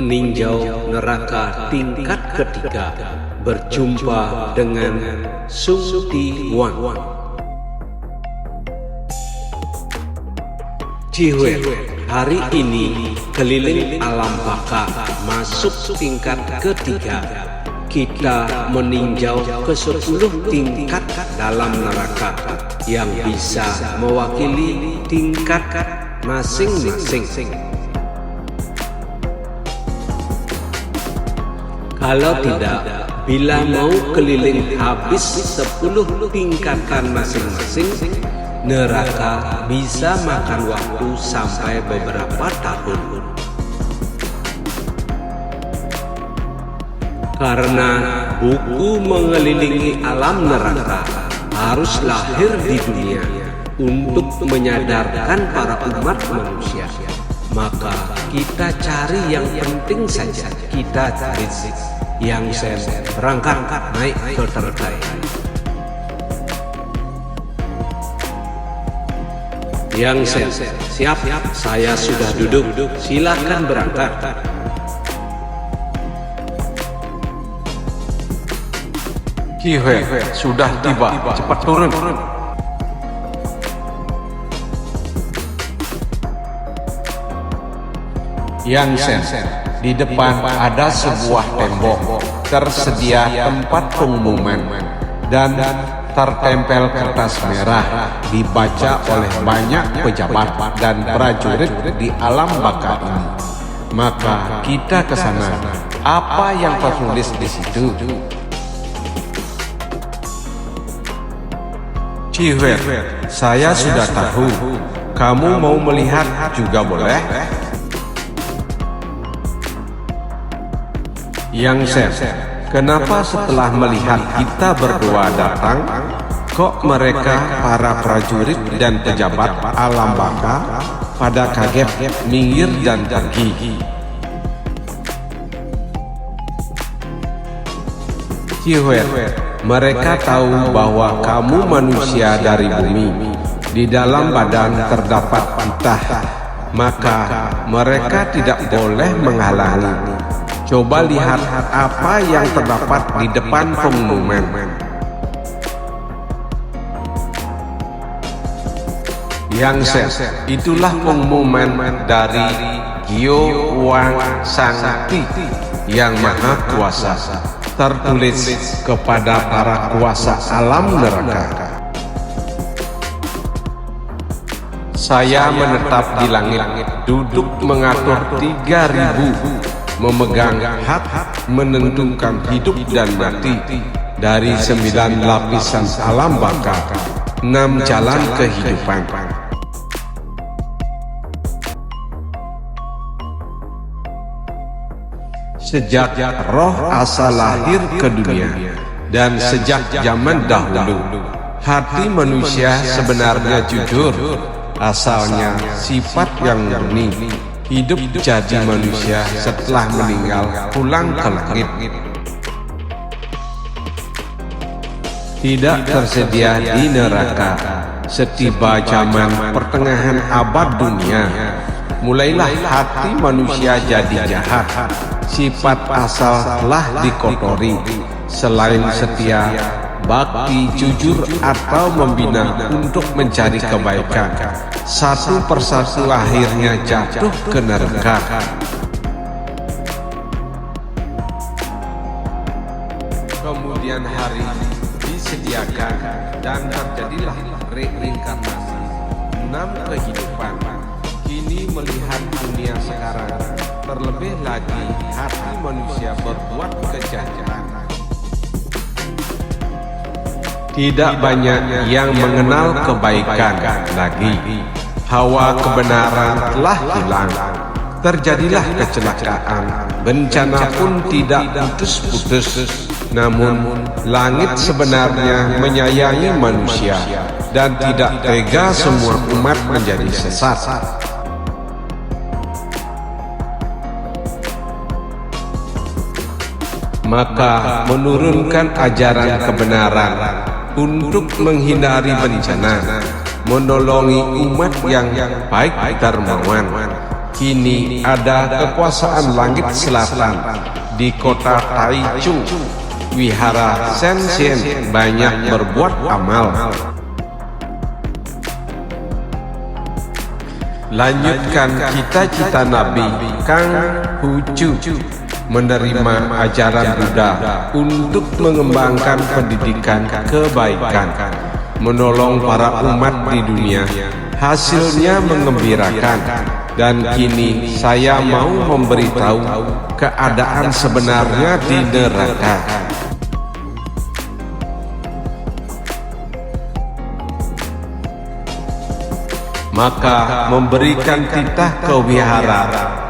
meninjau neraka tingkat ketiga, berjumpa dengan Sung Ti Wan. Jiwe, hari ini keliling alam baka masuk tingkat ketiga. Kita meninjau ke-10 tingkat dalam neraka yang bisa mewakili tingkat masing-masing. Kalau tidak, bila mau keliling habis 10 tingkatan masing-masing, neraka bisa makan waktu sampai beberapa tahun. Karena buku mengelilingi alam neraka harus lahir di dunia untuk menyadarkan para umat manusia, maka kita cari yang penting saja. Kita cari yang sen, berangkat naik ke terkai. Yang sen, siap, saya sudah duduk, silakan berangkat. Kihe, sudah tiba, cepat turun. Yang Sen, di depan ada sebuah tembok, tersedia tempat pengumuman, dan tertempel kertas merah, dibaca oleh banyak pejabat dan prajurit di alam baka ini. Maka kita ke sana. Apa yang tertulis di situ? Cihuet, saya sudah tahu. Kamu mau melihat juga boleh? Yang Sen, kenapa setelah melihat kita berdua datang, kok mereka para prajurit dan pejabat alam baka pada kaget, minggir dan pergi? Cihuet, mereka tahu bahwa kamu manusia dari bumi. Di dalam badan terdapat titah, maka mereka tidak boleh menghalangi. Coba lihat apa yang terdapat di depan pengumuman. Yang Sen, itulah pengumuman dari Gyo Wang Sangti yang maha kuasa. Tertulis kepada para kuasa alam neraka. Saya menetap di langit, duduk mengatur 3.000, memegang hak menentukan hidup dan mati dari 9 lapisan alam baka, 6 jalan kehidupan. Sejak roh asal lahir ke dunia dan sejak zaman dahulu, hati manusia sebenarnya jujur. Asalnya sifat yang murni, hidup jadi manusia setelah meninggal pulang ke langit. Tidak tersedia di neraka. Setiba zaman pertengahan abad dunia, mulailah hati manusia jadi jahat. Sifat asal telah dikotori. Selain setia, bakti, jujur, atau membina untuk mencari kebaikan, satu persatu akhirnya jatuh ke neraka. Kemudian hari disediakan dan terjadilah reinkarnasi 6 kehidupan. Kini melihat dunia sekarang, terlebih lagi hati manusia berbuat kejahatan. Tidak banyak yang mengenal kebaikan lagi. Hawa kebenaran telah hilang. Terjadilah kecelakaan. Bencana pun tidak putus-putus. Namun, langit sebenarnya menyayangi manusia dan tidak tega semua umat menjadi sesat. Maka menurunkan ajaran kebenaran untuk menghindari bencana, menolongi umat yang baik dermawan. Kini ada kekuasaan langit selatan di kota Taichung. Wihara Shenzhen banyak berbuat amal. Lanjutkan cita-cita Nabi Kang Hu-Chu menerima ajaran Buddha untuk mengembangkan pendidikan kebaikan, menolong para umat di dunia. Hasilnya mengembirakan, dan kini saya mau memberitahu keadaan sebenarnya di neraka. Maka memberikan titah ke wihara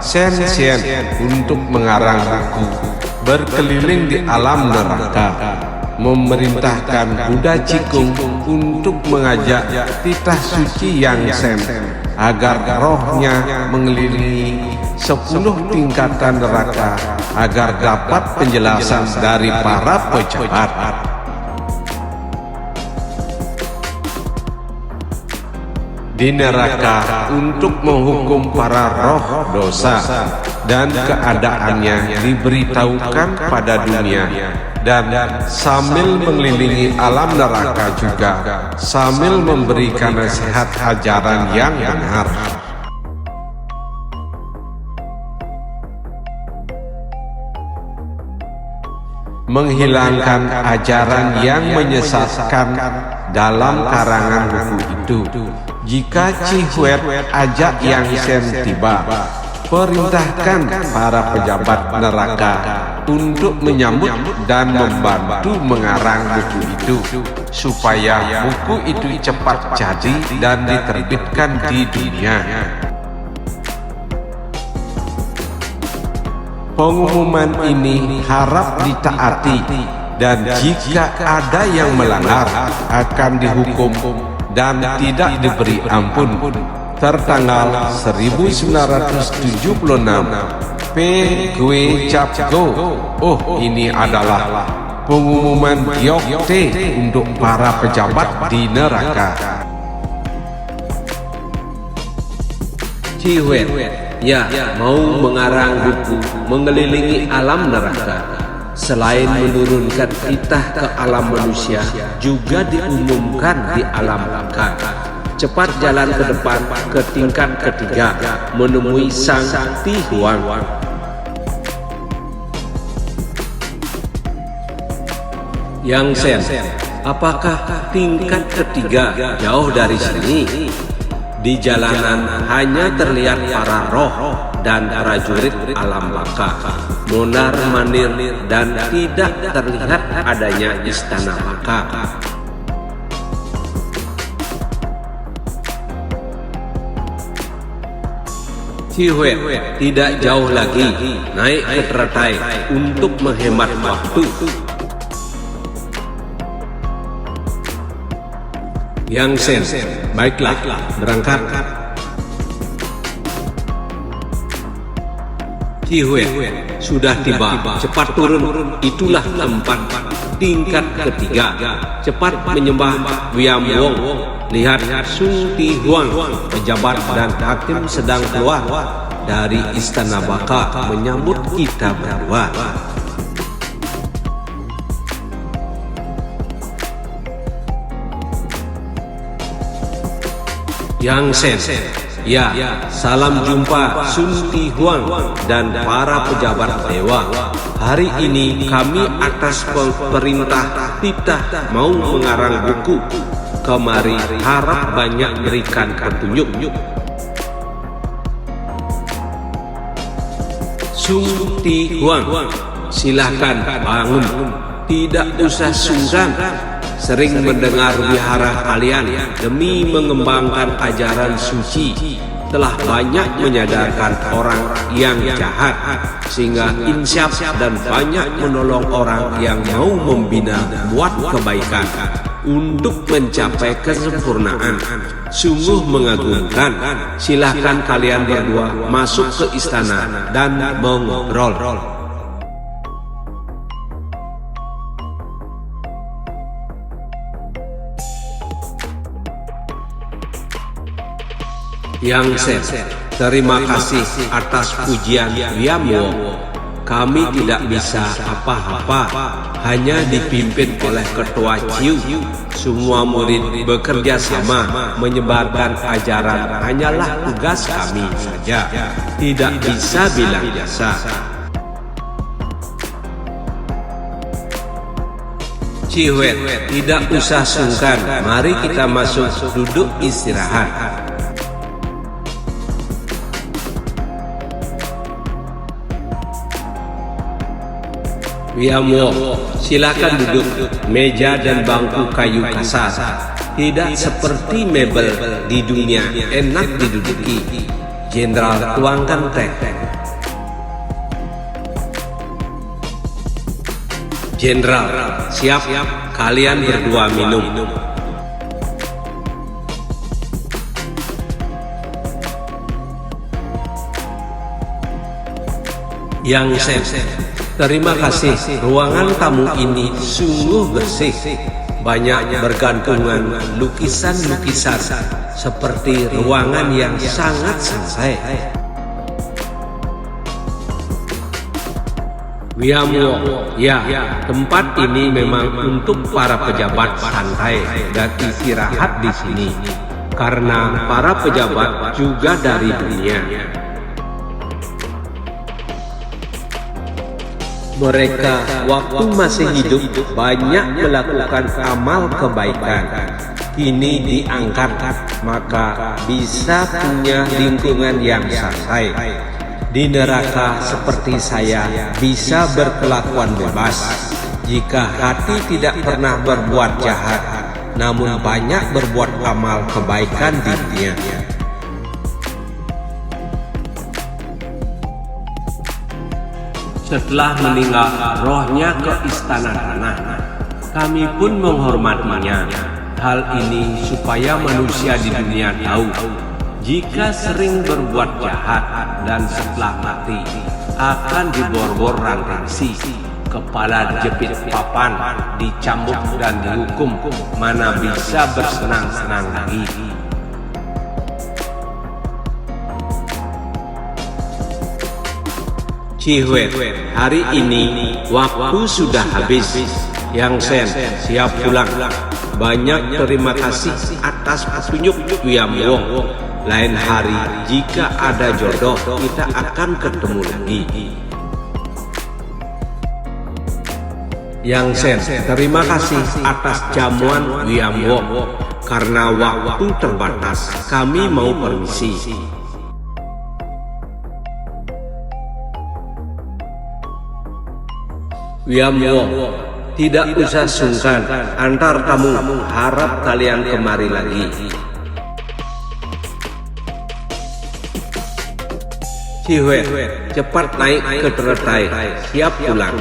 Shenzhen untuk mengarang buku berkeliling di alam neraka, memerintahkan Buddha Cikung untuk mengajak titah suci Yang Sen agar rohnya mengelilingi 10 tingkatan neraka agar dapat penjelasan dari para pejabat. Di neraka untuk menghukum para roh dosa, dan keadaannya diberitahukan pada dunia, dan sambil mengelilingi alam neraka juga sambil memberikan nasihat ajaran yang benar. Menghilangkan ajaran yang menyesatkan dalam karangan buku itu. Jika Cihuet ajak Yang Sen tiba, perintahkan para pejabat neraka untuk menyambut dan membantu mengarang buku itu, supaya buku itu cepat jadi dan diterbitkan di dunia. Pengumuman ini harap ditaati, dan jika ada yang melanggar akan dihukum dan tidak diberi ampun. Tertanggal 1976, P. Gue Cap Go. Oh, ini adalah pengumuman Gyokte untuk para pejabat di neraka. Cihuet, ya, mau mengarang buku mengelilingi alam neraka. Selain menurunkan titah ke alam manusia, juga diumumkan di alam baka. Cepat jalan ke depan ke tingkat ketiga, menemui Sang Ti Huang. Yang Sen, apakah tingkat ketiga jauh dari sini? Di jalanan hanya terlihat para roh dan prajurit alam baka, monar-manir, dan tidak terlihat adanya istana baka. Cihuet tidak jauh lagi, naik ke teratai untuk menghemat waktu. Yang Sen, baiklah, berangkat. Cihuet, sudah tiba, cepat turun, itulah tempat tingkat ketiga. Cepat menyembah Wiam Wong. Lihat, Sung Ti Huang, pejabat dan hakim sedang keluar dari istana baka menyambut kita berdua. Yang Sen, ya, salam jumpa Sun Ti Huang dan para pejabat dewa. Hari ini kami atas perintah titah mau mengarang buku. Kemari harap banyak berikan petunjuk. Sun Ti Huang, silakan bangun, tidak usah sungkan. Sering mendengar wihara kalian demi mengembangkan ajaran suci telah banyak menyadarkan orang yang jahat, sehingga insyaf dan banyak menolong orang yang mau membina buat kebaikan untuk mencapai kesempurnaan. Sungguh mengagumkan. Silahkan kalian berdua masuk ke istana dan mengobrol. Yang Sen, terima kasih atas pujian Wiam Wong. Kami tidak bisa apa-apa, hanya dipimpin oleh Ketua Ciu. Semua murid bekerja sama menyebarkan ajaran, hanyalah tugas kami saja. Tidak bisa bilang jasa. Cihuet, tidak usah sungkan. Mari kita masuk, duduk istirahat. Wiam Wong, silakan duduk. Meja dan bangku kayu kasar, tidak seperti mebel di dunia, enak diduduki. Jenderal tuangkan teh. Jenderal, siap. Kalian berdua minum. Yang Sen, terima kasih. Ruangan tamu ini sungguh bersih. Banyak bergantungan lukisan-lukisan, seperti ruangan yang sangat santai. Wiam Wong, ya, tempat ini memang untuk para pejabat santai dan istirahat di sini, karena para pejabat juga dari dunia. Mereka waktu masih hidup banyak melakukan amal kebaikan. Kini diangkat, maka bisa punya lingkungan yang santai. Di neraka seperti saya bisa berkelakuan bebas jika hati tidak pernah berbuat jahat, namun banyak berbuat amal kebaikan di dunia. Setelah meninggal, rohnya ke istana tanah. Kami pun menghormatinya. Hal ini supaya manusia di dunia tahu, jika sering berbuat jahat dan setelah mati akan diborgol ranting besi, kepala jepit papan, dicambuk dan dihukum, mana bisa bersenang-senang lagi. Cihuet, hari ini waktu sudah habis. Yang Sen, siap pulang. Banyak terima kasih atas petunjuk Wiam Wong. Lain hari jika ada jodoh, kita akan ketemu lagi. Yang Sen, terima kasih atas jamuan Wiam Wong. Karena waktu terbatas, kami mau permisi. Wiam Wong, tidak usah sungkan, antar tamu, harap kalian kemari lagi. Cihuet, cepat naik ke teratai, siap pulang.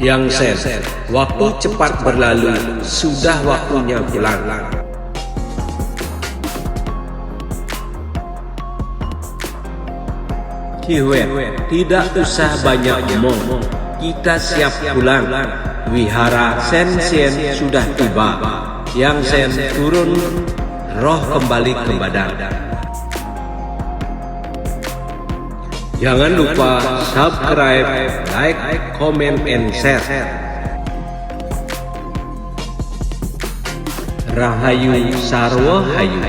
Yang Sen, waktu cepat berlalu, sudah waktunya pulang. Cihuet, tidak usah banyak ngomong, kita siap pulang. Wihara Sen Sien sudah tiba. Yang Sen turun, roh kembali ke badan. Jangan lupa subscribe, like, comment, and share. Rahayu Sarwa Hayu.